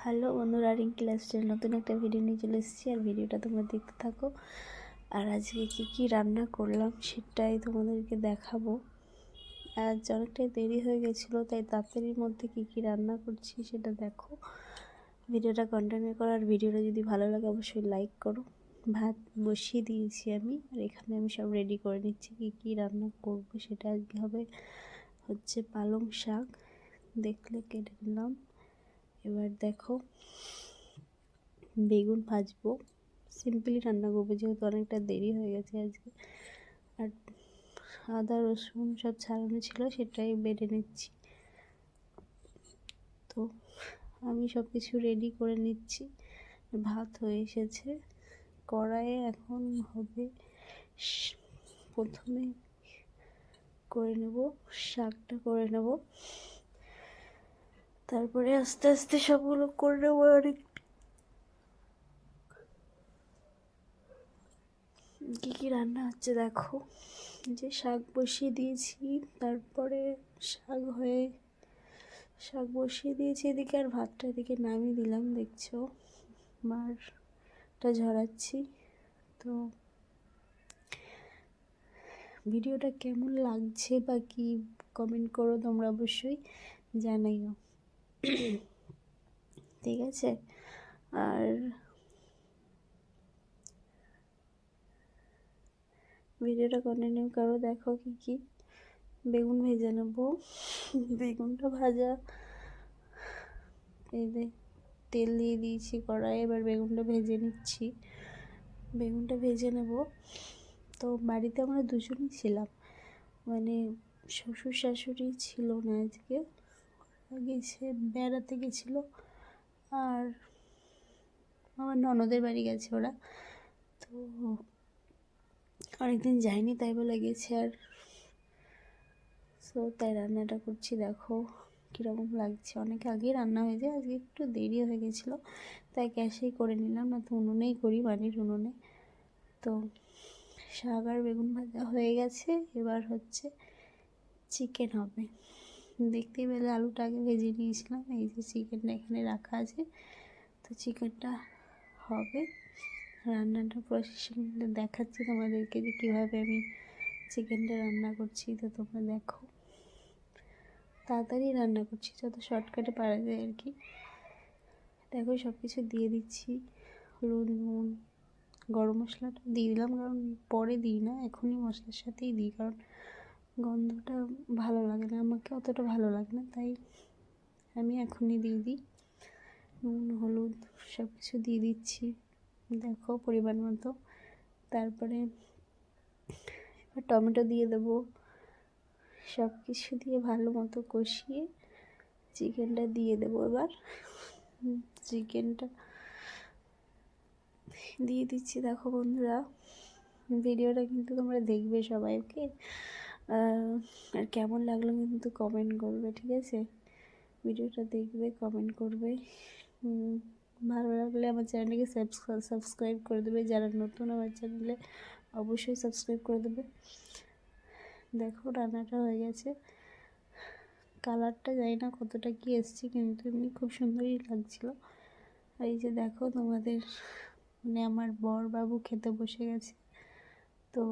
Hello বন্ধুরা, Rinki lifestyle নতুন একটা ভিডিও নিয়ে চলে এসেছি। আর ভিডিওটা তোমরা দেখতে থাকো। আর আজকে কী রান্না করলাম সেটাই তোমাদেরকে দেখাবো। আজ অনেকটাই দেরি হয়ে গেছিলো, তাই তাড়াতাড়ির মধ্যে কী রান্না করছি সেটা দেখো। ভিডিওটা কন্টিনিউ করো। আর ভিডিওটা যদি ভালো লাগে অবশ্যই লাইক করো। ভাত বসিয়ে দিয়েছি আমি, আর এখানে আমি সব রেডি করে নিচ্ছি। কী রান্না করব সেটা আজকে হচ্ছে পালং শাক, দেখলে কেটে নিলাম। এবার দেখো, বেগুন ভাজবো, সিম্পলি রান্না করবো যেহেতু অনেকটা দেরি হয়ে গেছে আজকে। আর আদা রসুন সব ছাড়ানো ছিল, সেটাই বেটে নিচ্ছি। তো আমি সব কিছু রেডি করে নিচ্ছি। ভাত হয়ে এসেছে কড়াইয়ে, এখন হবে প্রথমে করে নেব শাকটা, করে নেব, তারপরে আস্তে আস্তে সবগুলো করে নেবো। অনেক কী রান্না হচ্ছে দেখো, যে শাক বসিয়ে দিয়েছি, তারপরে শাক বসিয়ে দিয়েছি এদিকে, আর ভাতটা এদিকে নামিয়ে দিলাম। দেখছো মারটা ঝরাচ্ছি। তো ভিডিওটা কেমন লাগছে বা কি কমেন্ট করো তোমরা, অবশ্যই জানাইও, ঠিক আছে। আর ভিডিওটা কন্টিনিউ করো, দেখো কী বেগুন ভেজে নেবো। বেগুনটা ভাজা, এই তেল দিয়ে দিয়েছি কড়াই, এবার বেগুনটা ভেজে নিচ্ছি। বেগুনটা ভেজে নেব। তো বাড়িতে আমরা দুজনই ছিলাম, মানে শ্বশুর শাশুড়ি ছিল না আজকে, গেছে বেড়াতে গেছিলো। আর আমার ননদের বাড়ি গেছে ওরা, তো অনেকদিন যায়নি তাই বলে গেছে। আর তাই রান্নাটা করছি, দেখো কীরকম লাগছে। অনেক আগেই রান্না হয়ে যায়, আজকে একটু দেরি হয়ে গেছিলো তাই গ্যাসেই করে নিলাম, না তো উনুনেই করি, বাড়ির উনুনে। তো শাক আর বেগুন ভাজা হয়ে গেছে, এবার হচ্ছে চিকেন হবে। দেখতেই পেলে আলুটা আগে ভেজে নিয়েছিলাম, এই যে চিকেনটা এখানে রাখা আছে। তো চিকেনটা হবে, রান্নাটা প্রসেসিংটা দেখাচ্ছি তোমাদেরকে যে কীভাবে আমি চিকেনটা রান্না করছি। তো তোমরা দেখো, তাড়াতাড়ি রান্না করছি, যত শর্টকাটে পারা যায় আর কি। দেখো সব কিছু দিয়ে দিচ্ছি, হলুদ, নুন, গরম মশলাটা দিয়ে দিলাম, কারণ পরে দিই না, এখনই মশলার সাথেই দিই, কারণ গন্ধটা ভালো লাগে না, আমাকে অতটা ভালো লাগে না, তাই আমি এখনই দিয়ে দিই। নুন, হলুদ সব কিছু দিয়ে দিচ্ছি, দেখো পরিমাণ মতো। তারপরে এবার টমেটো দিয়ে দেবো, সব কিছু দিয়ে ভালো মতো কষিয়ে চিকেনটা দিয়ে দেবো। এবার চিকেনটা দিয়ে দিচ্ছি। দেখো বন্ধুরা, ভিডিওটা কিন্তু তোমরা দেখবে সবাই, ওকে। আর কেমন লাগলো কিন্তু কমেন্ট করবে, ঠিক আছে। ভিডিওটা দেখবে, কমেন্ট করবে, ভালো লাগলে আমার চ্যানেলকে সাবস্ক্রাইব করে দেবে। যারা নতুন আমার চ্যানেলে অবশ্যই সাবস্ক্রাইব করে দেবে। দেখো রান্নাটা হয়ে গেছে, কালারটা জানি না কতটা কি এসছে, কিন্তু এমনি খুব সুন্দরই লাগছিলো। আর এই যে দেখো তোমাদের মানে আমার বর বাবু খেতে বসে গেছে, তো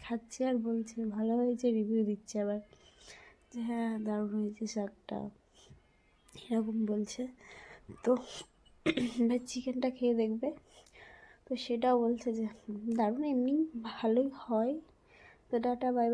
খাচ্ছে আর বলছে ভালো হয়েছে, রিভিউ দিচ্ছে আবার যে হ্যাঁ দারুণ হয়েছে শাকটা, এরকম বলছে। তো এবার চিকেনটা খেয়ে দেখবে, তো সেটাও বলছে যে দারুণ, এমনি ভালোই হয়। তো টাটা, বাই বাই।